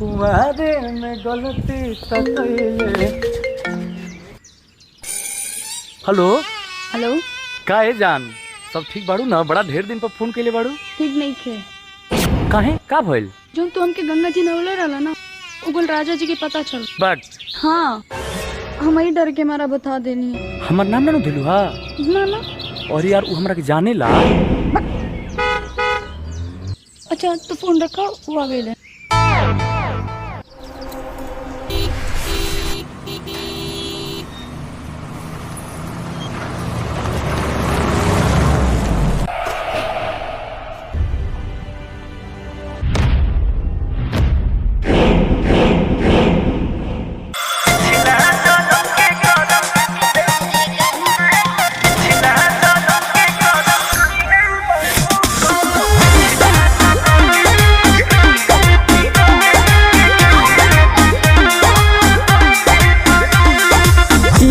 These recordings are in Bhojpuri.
कुंवारे में गलती तकैले। हेलो हेलो, का है जान, सब ठीक बाड़ू ना? बड़ा ढेर दिन पर फोन कैले बाड़ू। ठीक नहीं थे। काहे का भइल? जो तो हमके गंगा जी नवले रहला ना, उगल राजा जी के पता चल। बट हाँ, हमारी डर के मारा बता देनी है। हमार नाम ना दिलू हा ना ना। और यार वो हमरा के जाने ला। अच्छा तो फोन रखा, वो आ गए।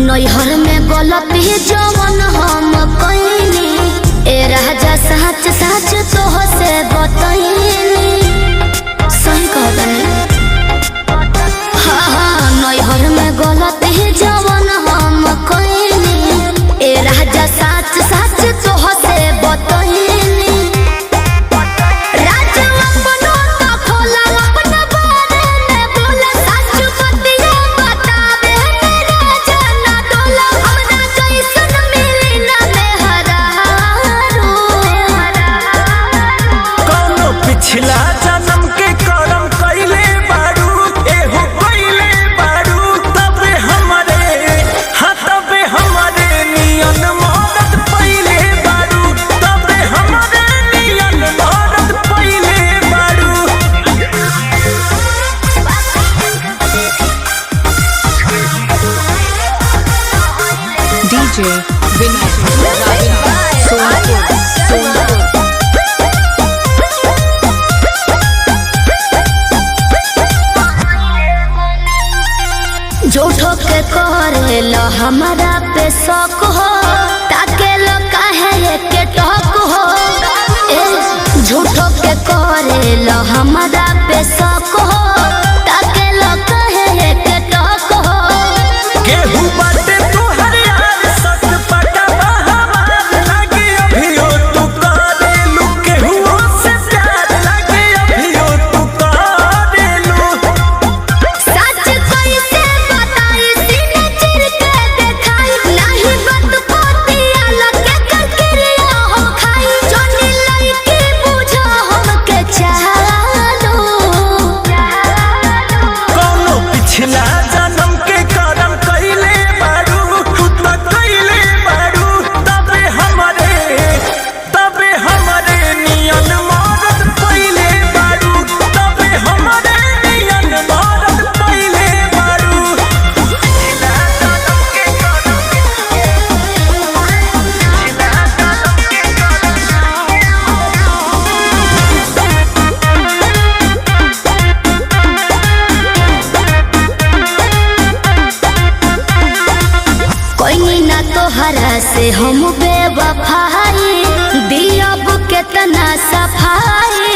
नैहर में गलती जवन हम कइनी, ए राजा सच सच तोह से बतइनी। सही कहतनी। हाँ, नैहर में गलती जवन हम कइनी, ए राजा सच सच तोह से बतइनी। पिछला जन्म के करम कइले बारू, एहो कइले बारू, तबे हमरे हाँ तबे हमरे नियन मदद पइले बारू, तबे हमरे नियन मदद पइले बारू। DJ Vinay Sonapuर झूठो के करे लो हमारा पे शौक हो, ताके लो काहे के टॉक हो। झूठो के करे लो हमारा पे शौक हो, ताके लो काहे के टॉक हो। केहू बाटे तोहर यार सच पटवा हमार लागे, अभियो तू करेलू केहू से प्यार लागे, अभियो तू करेलू। सच कैसे बताई, सीने चिर के देखाई, नहीं बात पोतिया लगे ककरिया हो खाई। जोनी लड़की बुझो हमके चालो। कौनो पिछला जन्म के करम कइले बारू, तू तो कइले बारू, तबे हमरे नियन मदद पइले बारू, तबे हमरे नियन मदद पइले बारू। पिछला जन्म के करम कोई ना तोहरा से हम बेवफाई, दियब केतना सफाई।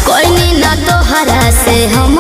कोई ना तोहरा से हम